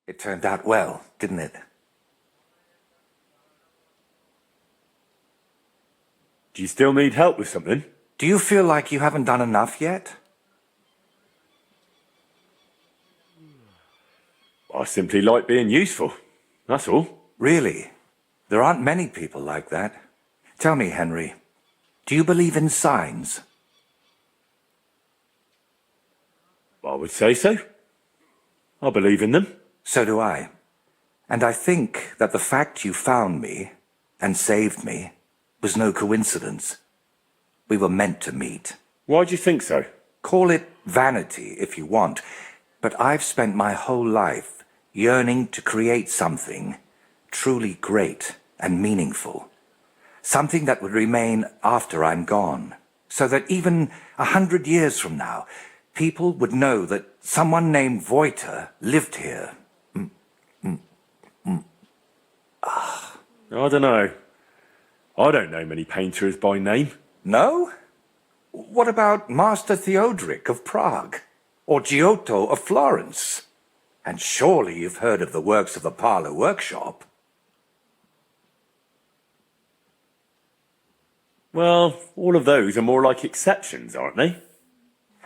It turned out well, didn't it? Do you still need help with something? Do you feel like you haven't done enough yet? I simply like being useful. That's all. Really? There aren't many people like that. Tell me, Henry, do you believe in signs? I would say so. I believe in them. So do I. And I think that the fact you found me and saved me was no coincidence. We were meant to meet. Why do you think so? Call it vanity if you want, but I've spent my whole life yearning to create something truly great and meaningful. Something that would remain after I'm gone, so that even 100 years from now, people would know that someone named Voiter lived here. I don't know. I don't know many painters by name. No? What about Master Theodoric of Prague? Or Giotto of Florence? And surely you've heard of the works of the Parlour Workshop. Well, all of those are more like exceptions, aren't they?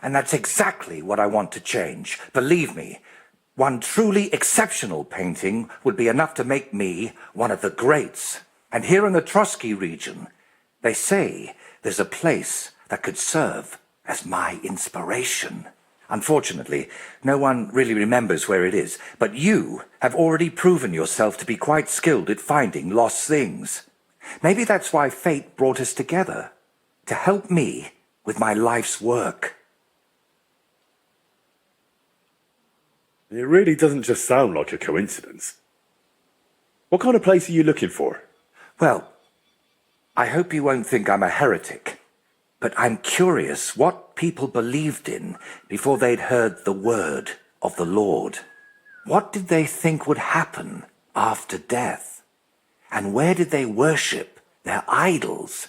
And that's exactly what I want to change. Believe me, one truly exceptional painting would be enough to make me one of the greats. And here in the Trotsky region, they say there's a place that could serve as my inspiration. Unfortunately, no one really remembers where it is, but you have already proven yourself to be quite skilled at finding lost things. Maybe that's why fate brought us together, to help me with my life's work. It really doesn't just sound like a coincidence. What kind of place are you looking for? Well, I hope you won't think I'm a heretic, but I'm curious what people believed in before they'd heard the word of the Lord. What did they think would happen after death? And where did they worship their idols?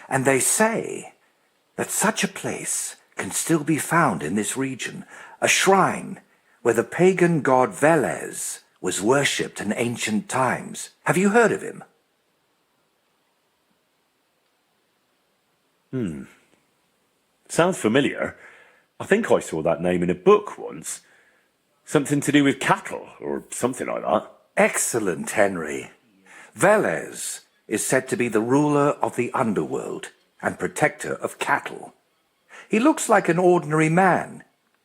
And they say that such a place can still be found in this region, a shrine where the pagan god Velez was worshipped in ancient times. Have you heard of him? Sounds familiar. I think I saw that name in a book once. Something to do with cattle, or something like that. Excellent, Henry. Velez is said to be the ruler of the underworld and protector of cattle. He looks like an ordinary man,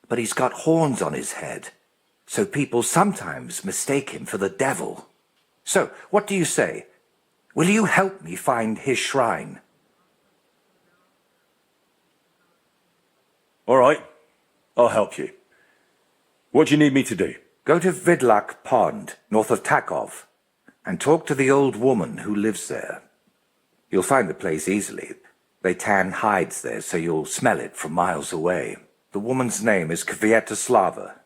but he's got horns on his head, so people sometimes mistake him for the devil. So, what do you say? Will you help me find his shrine? All right, I'll help you. What do you need me to do? Go to Vidlak Pond, north of Takov, and talk to the old woman who lives there. You'll find the place easily. They tan hides there, so you'll smell it from miles away. The woman's name is Kvietoslava.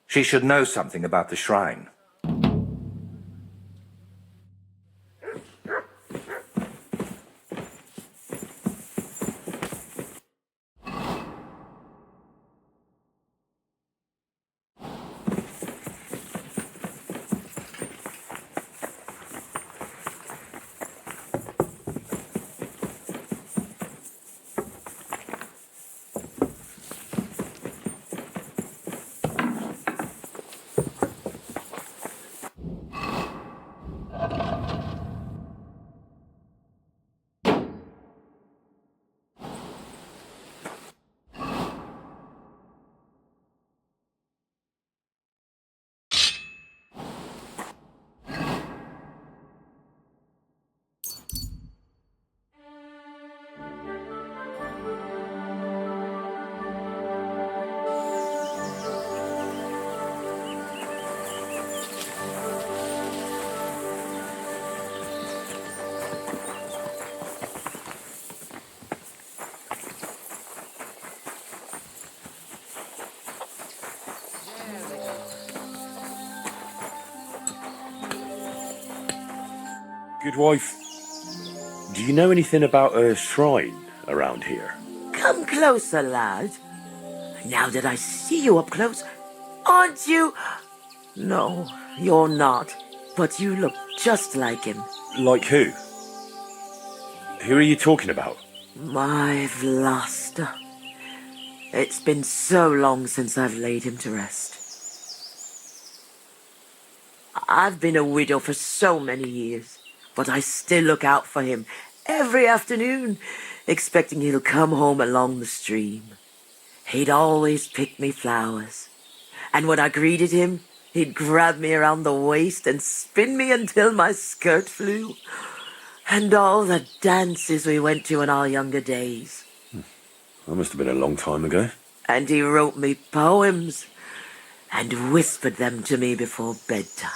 She should know something about the shrine. Good wife, do you know anything about a shrine around here? Come closer, lad. Now that I see you up close, aren't you No, you're not. But you look just like him. Like who? Who are you talking about? My Vlasta. It's been so long since I've laid him to rest. I've been a widow for so many years, but I still look out for him every afternoon, expecting he'll come home along the stream. He'd always pick me flowers, and when I greeted him, he'd grab me around the waist and spin me until my skirt flew. And all the dances we went to in our younger days. That must have been a long time ago. And he wrote me poems and whispered them to me before bedtime.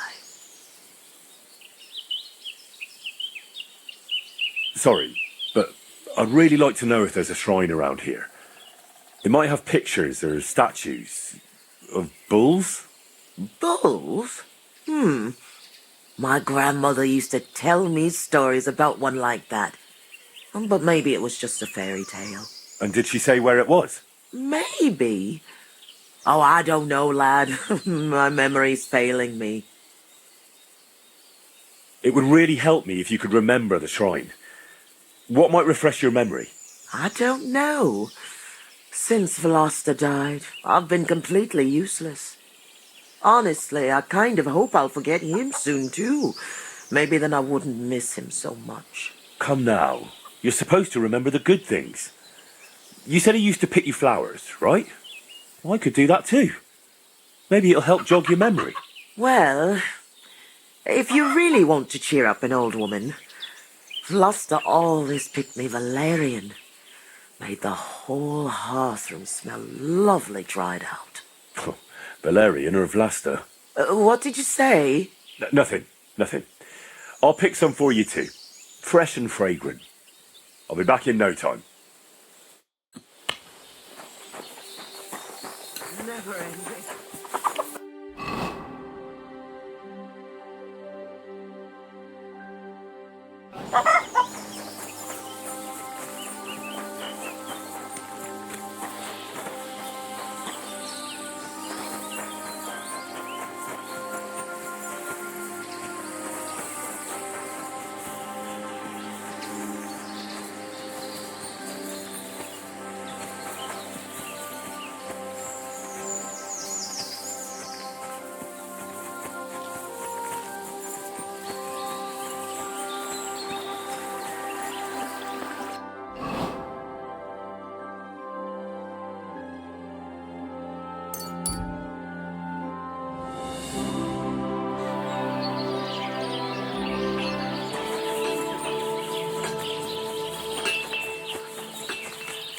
Sorry, but I'd really like to know if there's a shrine around here. It might have pictures or statues of bulls. Bulls? My grandmother used to tell me stories about one like that. But maybe it was just a fairy tale. And did she say where it was? Maybe. Oh, I don't know, lad. My memory's failing me. It would really help me if you could remember the shrine. What might refresh your memory? I don't know. Since Veloster died, I've been completely useless. Honestly, I kind of hope I'll forget him soon, too. Maybe then I wouldn't miss him so much. Come now. You're supposed to remember the good things. You said he used to pick you flowers, right? Well, I could do that too. Maybe it'll help jog your memory. Well, if you really want to cheer up an old woman, Veloster always picked me valerian. Made the whole hearthroom smell lovely dried out. Valerian or Vlasta? What did you say? Nothing. I'll pick some for you too. Fresh and fragrant. I'll be back in no time. Never ending.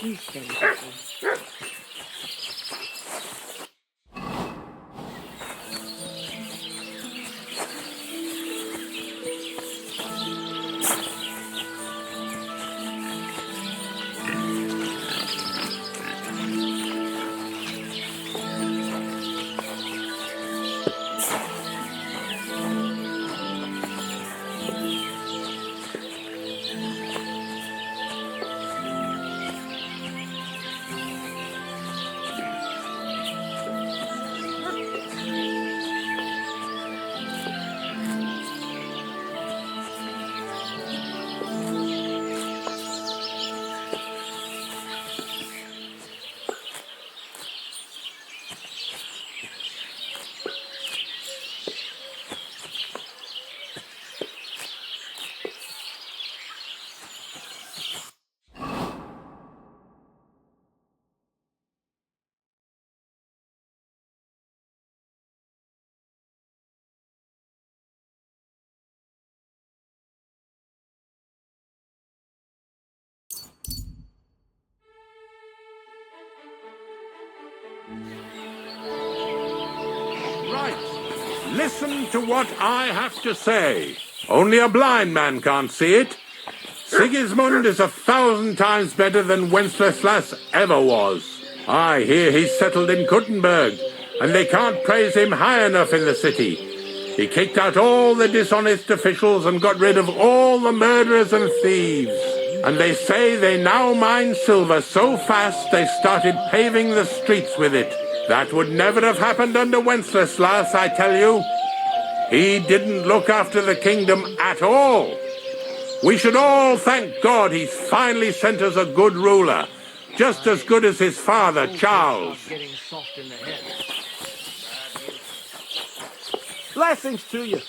You stay with me. Right. Listen to what I have to say. Only a blind man can't see it. Sigismund is 1,000 times better than Wenceslas ever was. I hear he's settled in Kuttenberg, and they can't praise him high enough in the city. He kicked out all the dishonest officials and got rid of all the murderers and thieves. And they say they now mine silver so fast they started paving the streets with it. That would never have happened under Wenceslas, I tell you. He didn't look after the kingdom at all. We should all thank God he's finally sent us a good ruler, just as good as his father, Charles. Blessings to you.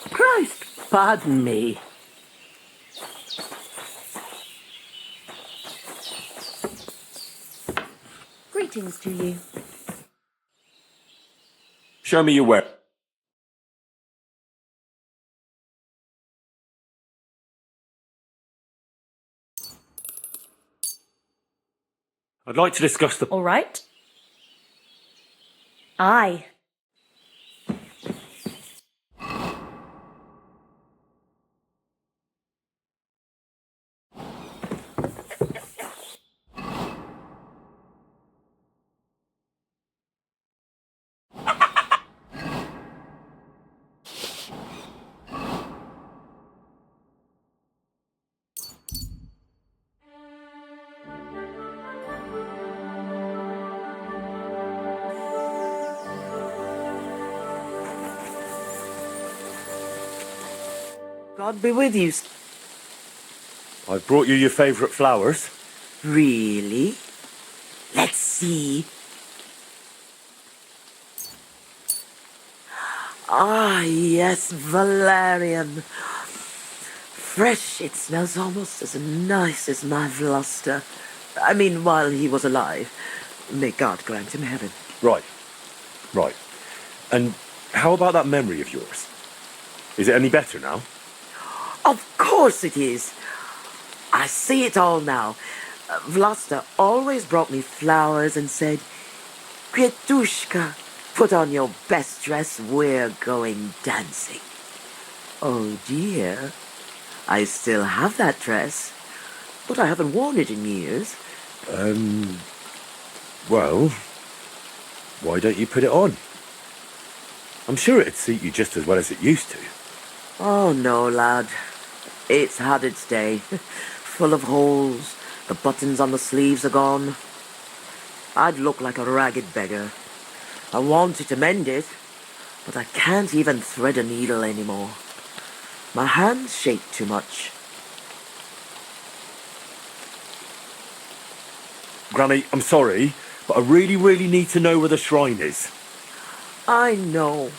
Christ, pardon me. Greetings to you. Show me your work. I'd like to discuss the... All right. Aye. God be with you. I've brought you your favourite flowers. Really? Let's see. Ah, yes, valerian. Fresh, it smells almost as nice as my Vlasta. I mean, while he was alive. May God grant him heaven. Right. Right. And how about that memory of yours? Is it any better now? Of course it is. I see it all now. Vlasta always brought me flowers and said, Květuška, put on your best dress, we're going dancing. Oh dear, I still have that dress, but I haven't worn it in years. Well, why don't you put it on? I'm sure it'd suit you just as well as it used to. Oh no, lad. It's had its day. Full of holes. The buttons on the sleeves are gone. I'd look like a ragged beggar. I wanted to mend it, but I can't even thread a needle anymore. My hands shake too much. Granny, I'm sorry, but I really need to know where the shrine is. I know,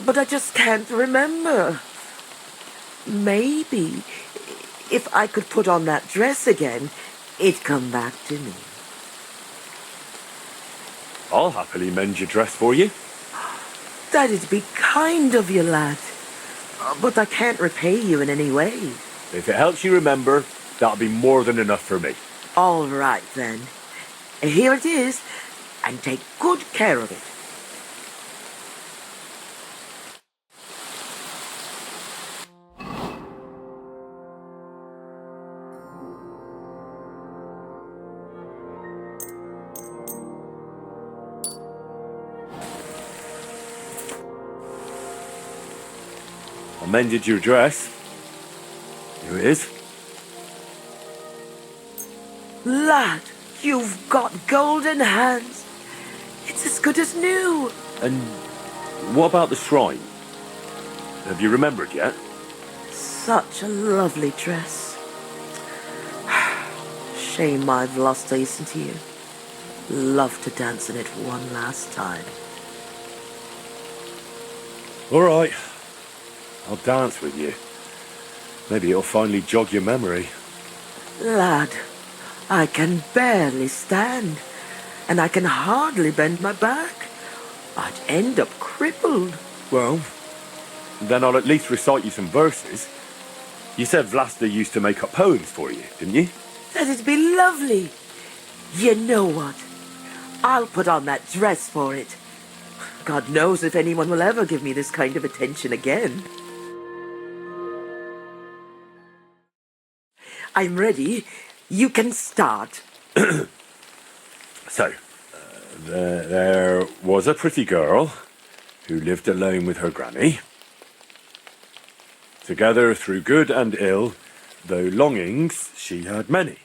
but I just can't remember. Maybe, if I could put on that dress again, it'd come back to me. I'll happily mend your dress for you. That'd be kind of you, lad. But I can't repay you in any way. If it helps you remember, that'll be more than enough for me. All right, then. Here it is, and take good care of it. I mended your dress. Here it is. Lad, you've got golden hands. It's as good as new. And what about the shrine? Have you remembered yet? Such a lovely dress. Shame I've lost Aeson to you. Love to dance in it one last time. All right. I'll dance with you. Maybe it'll finally jog your memory. Lad, I can barely stand, and I can hardly bend my back. I'd end up crippled. Well, then I'll at least recite you some verses. You said Vlasta used to make up poems for you, didn't you? That'd be lovely. You know what? I'll put on that dress for it. God knows if anyone will ever give me this kind of attention again. I'm ready. You can start. So, there was a pretty girl who lived alone with her granny. Together through good and ill, though longings she had many.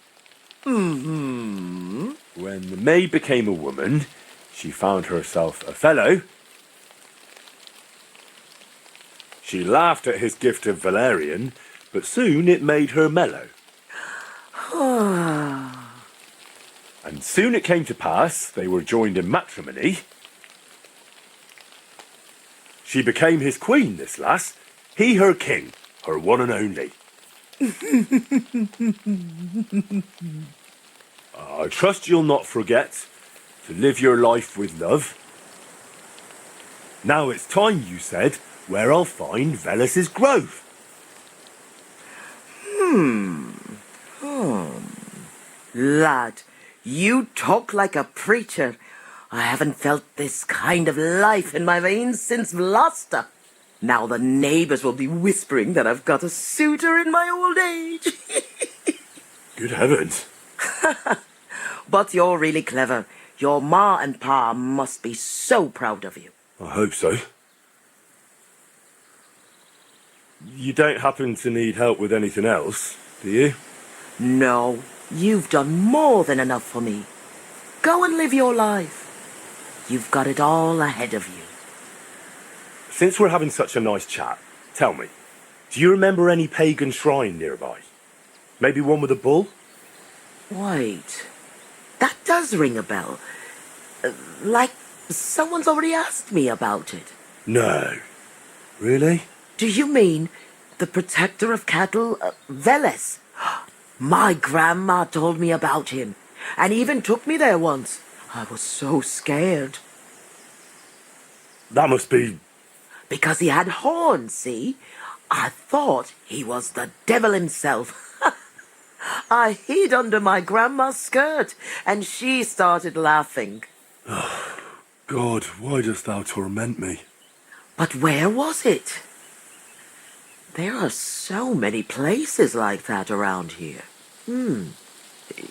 Mm-hmm. When the maid became a woman, she found herself a fellow. She laughed at his gift of Valerian, but soon it made her mellow. And soon it came to pass they were joined in matrimony. She became his queen, this lass, he her king, her one and only. I trust you'll not forget to live your life with love. Now it's time, you said, where I'll find Velus's grove. Lad, you talk like a preacher. I haven't felt this kind of life in my veins since Vlasta. Now the neighbors will be whispering that I've got a suitor in my old age. Good heavens. But you're really clever. Your ma and pa must be so proud of you. I hope so. You don't happen to need help with anything else, do you? No, you've done more than enough for me. Go and live your life. You've got it all ahead of you. Since we're having such a nice chat, tell me, do you remember any pagan shrine nearby? Maybe one with a bull? Wait, that does ring a bell. Like someone's already asked me about it. No. Really? Do you mean the protector of cattle, Veles? My grandma told me about him, and even took me there once. I was so scared. That must be... Because he had horns, see? I thought he was the devil himself. I hid under my grandma's skirt, and she started laughing. God, why dost thou torment me? But where was it? There are so many places like that around here.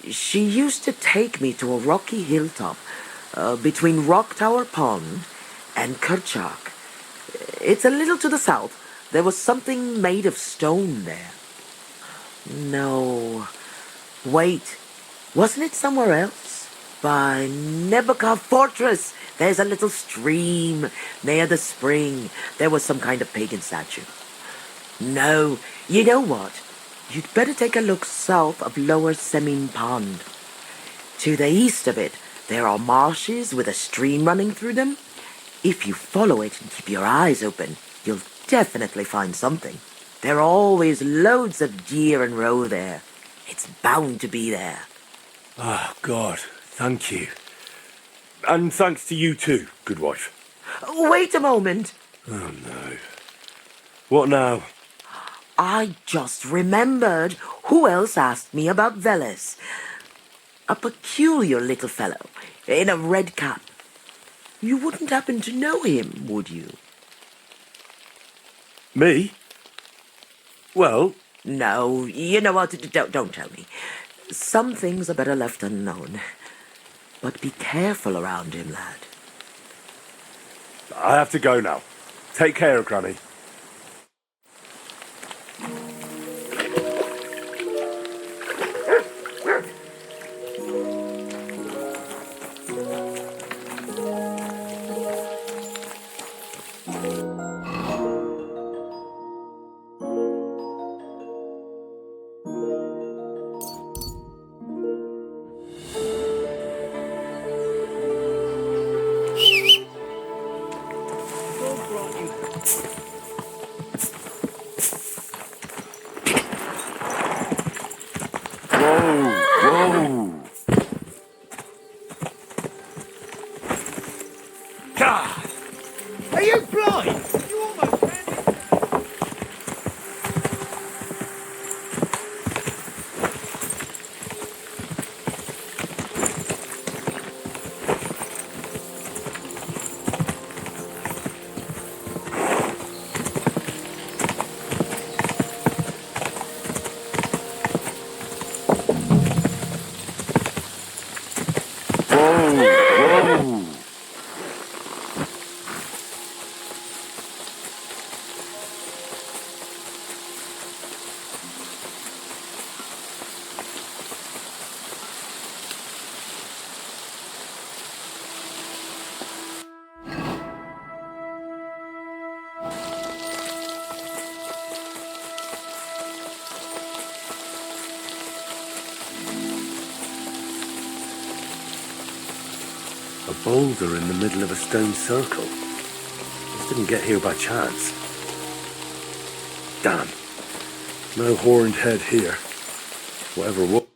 She used to take me to a rocky hilltop between Rock Tower Pond and Kerchak. It's a little to the south. There was something made of stone there. No. Wait. Wasn't it somewhere else? By Nebukah Fortress. There's a little stream near the spring. There was some kind of pagan statue. No. You know what? You'd better take a look south of Lower Semin Pond. To the east of it, there are marshes with a stream running through them. If you follow it and keep your eyes open, you'll definitely find something. There are always loads of deer and roe there. It's bound to be there. Ah, God, thank you. And thanks to you too, good wife. Wait a moment. Oh, no. What now? I just remembered who else asked me about Veles. A peculiar little fellow in a red cap. You wouldn't happen to know him, would you? Me? Well... No, you know what? Don't tell me. Some things are better left unknown. But be careful around him, lad. I have to go now. Take care, Granny. A boulder in the middle of a stone circle. This didn't get here by chance. Damn. No horned head here. Whatever what.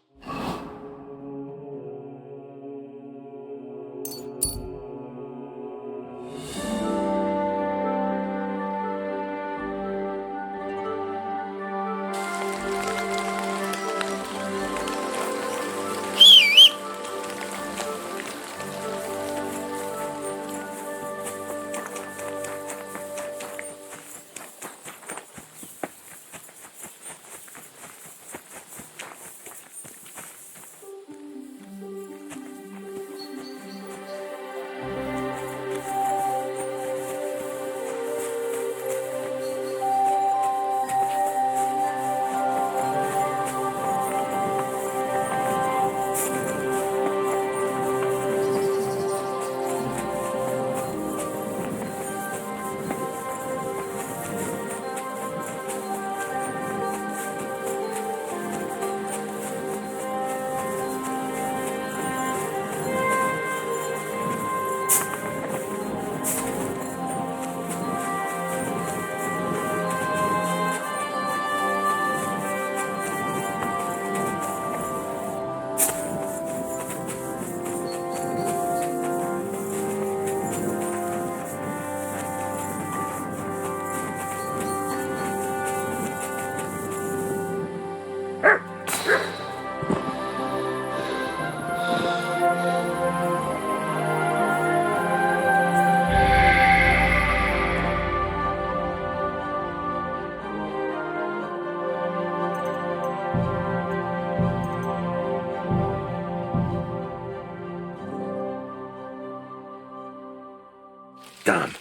Damn.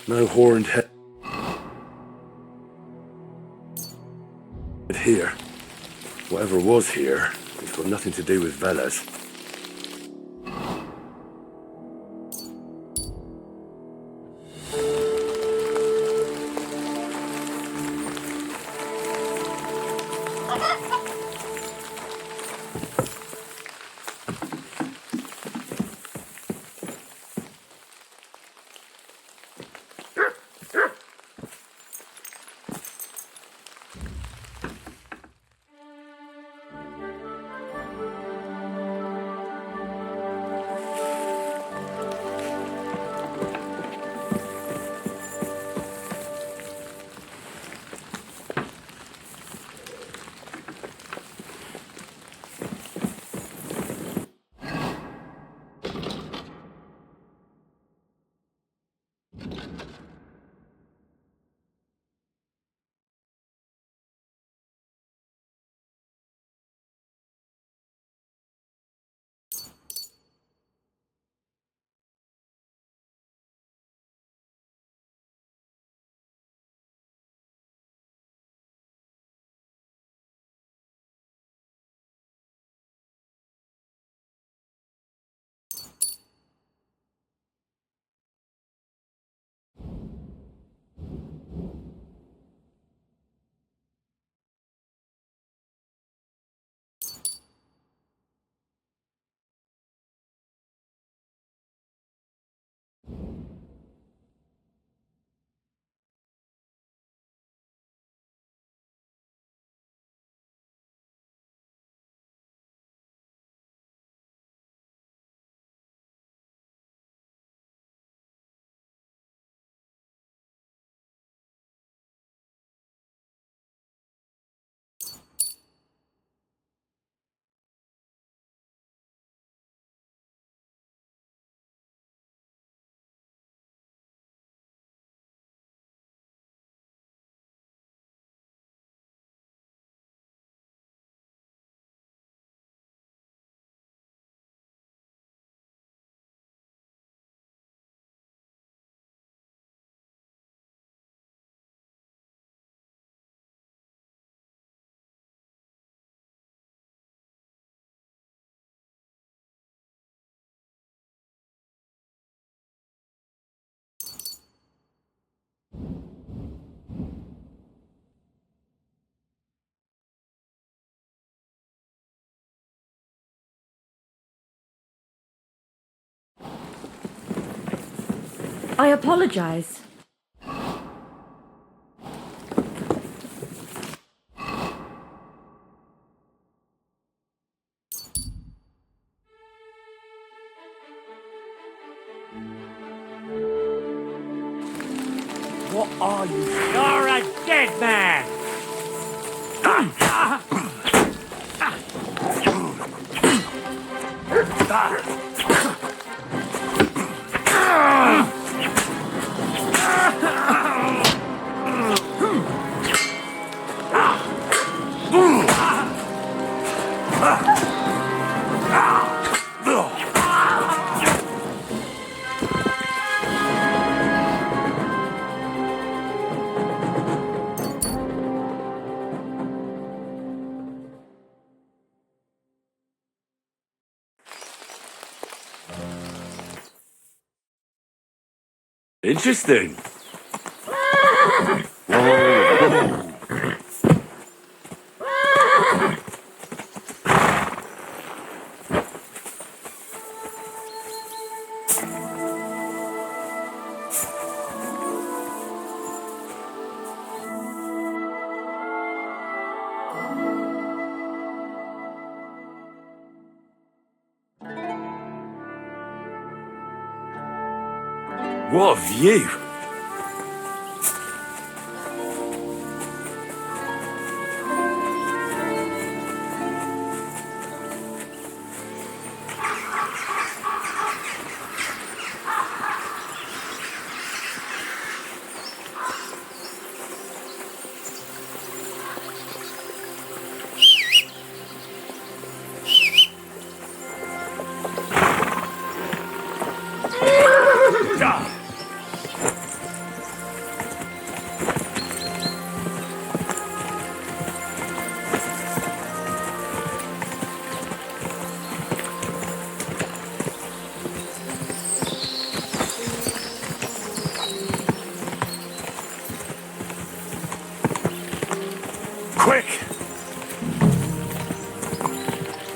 No horned head here. Whatever was here, it's got nothing to do with Veles. I apologize. What are you? You're a dead man! Interesting. What a view! Quick!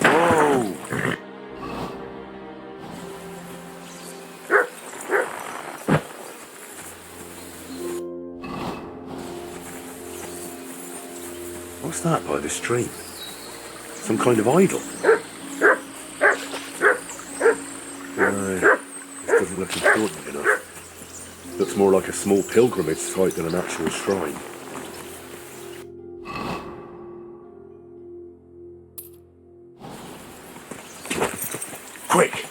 Whoa! What's that by the stream? Some kind of idol? No, this doesn't look important enough. Looks more like a small pilgrimage site than an actual shrine. Quick!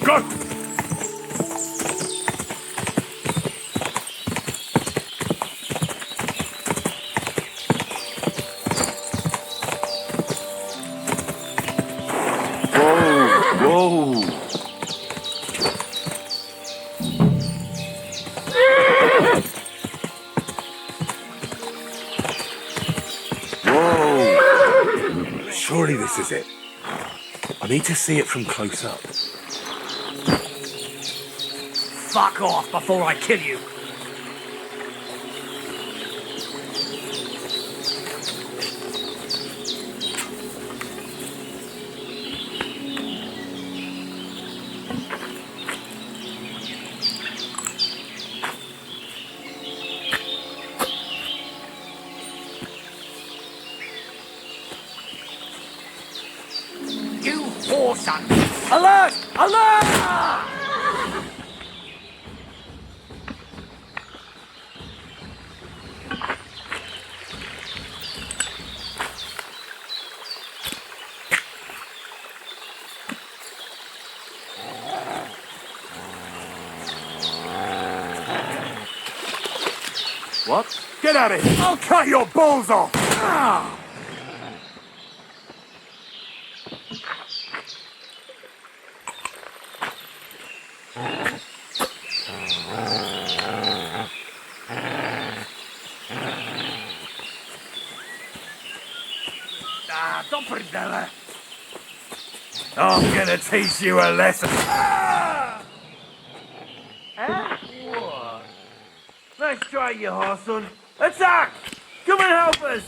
Go! Whoa! Whoa! Surely this is it. I need to see it from close up. Fuck off before I kill you. You whoreson! Alert! Alert! What? Get out of here! I'll cut your balls off! Don't put it there. I'm gonna teach you a lesson. What? Nice try, you Harson. Attack! Come and help us!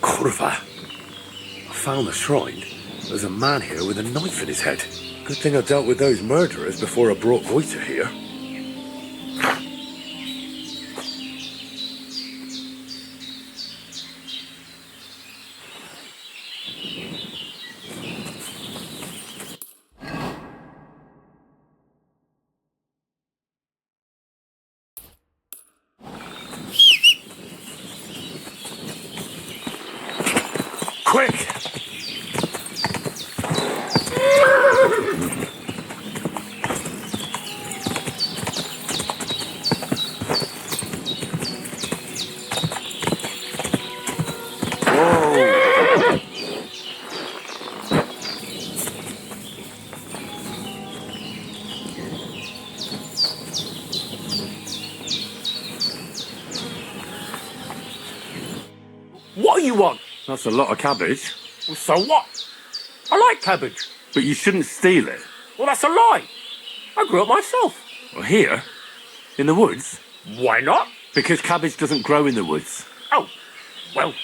Corva, I found the shrine. There's a man here with a knife in his head. Good thing I dealt with those murderers before I brought Goiter here. Quick! What do you want? That's a lot of cabbage. Well, so what? I like cabbage. But you shouldn't steal it. Well, that's a lie. I grew it myself. Well, here? In the woods? Why not? Because cabbage doesn't grow in the woods. Oh, well,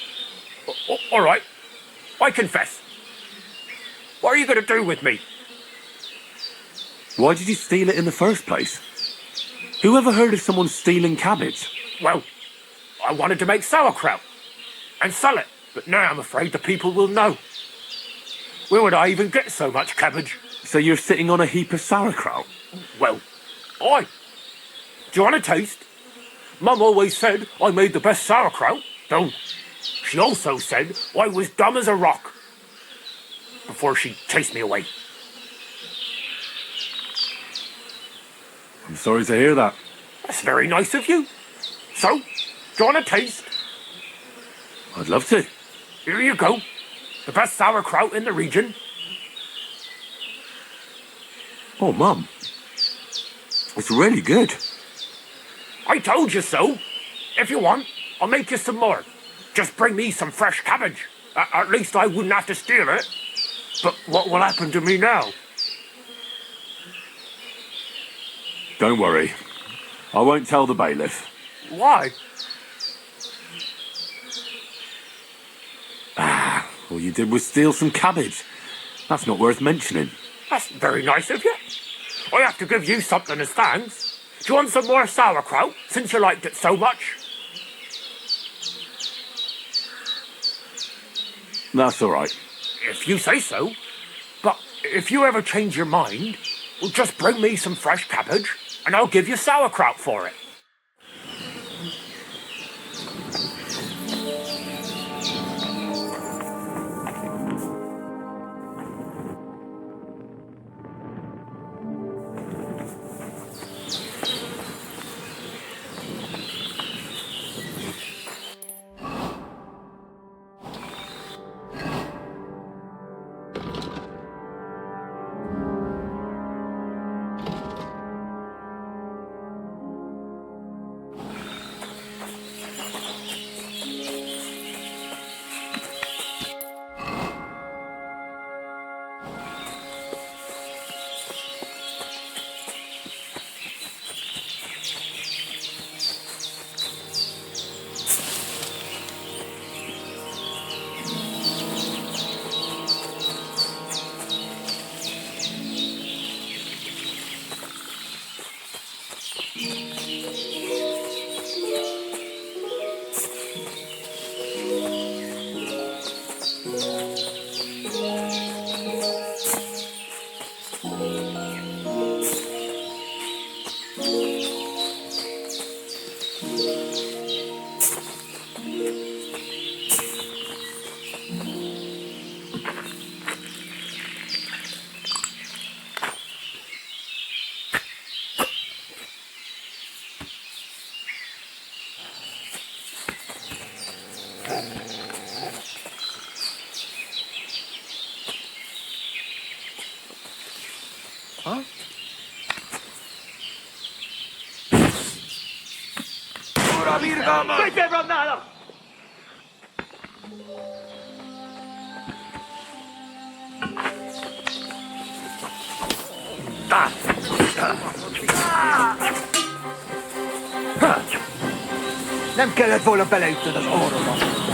all right. I confess. What are you going to do with me? Why did you steal it in the first place? Who ever heard of someone stealing cabbage? Well, I wanted to make sauerkraut and sell it, but now I'm afraid the people will know. Where would I even get so much cabbage? So you're sitting on a heap of sauerkraut? Well, do you want a taste? Mum always said I made the best sauerkraut, though she also said I was dumb as a rock before she chased me away. I'm sorry to hear that. That's very nice of you. So, do you want a taste? I'd love to. Here you go. The best sauerkraut in the region. Oh, Mum. It's really good. I told you so. If you want, I'll make you some more. Just bring me some fresh cabbage. At least I wouldn't have to steal it. But what will happen to me now? Don't worry. I won't tell the bailiff. Why? All you did was steal some cabbage. That's not worth mentioning. That's very nice of you. I have to give you something as thanks. Do you want some more sauerkraut, since you liked it so much? That's all right. If you say so. But if you ever change your mind, well, just bring me some fresh cabbage, and I'll give you sauerkraut for it. Nem kellett volna beleütnöd az orromba.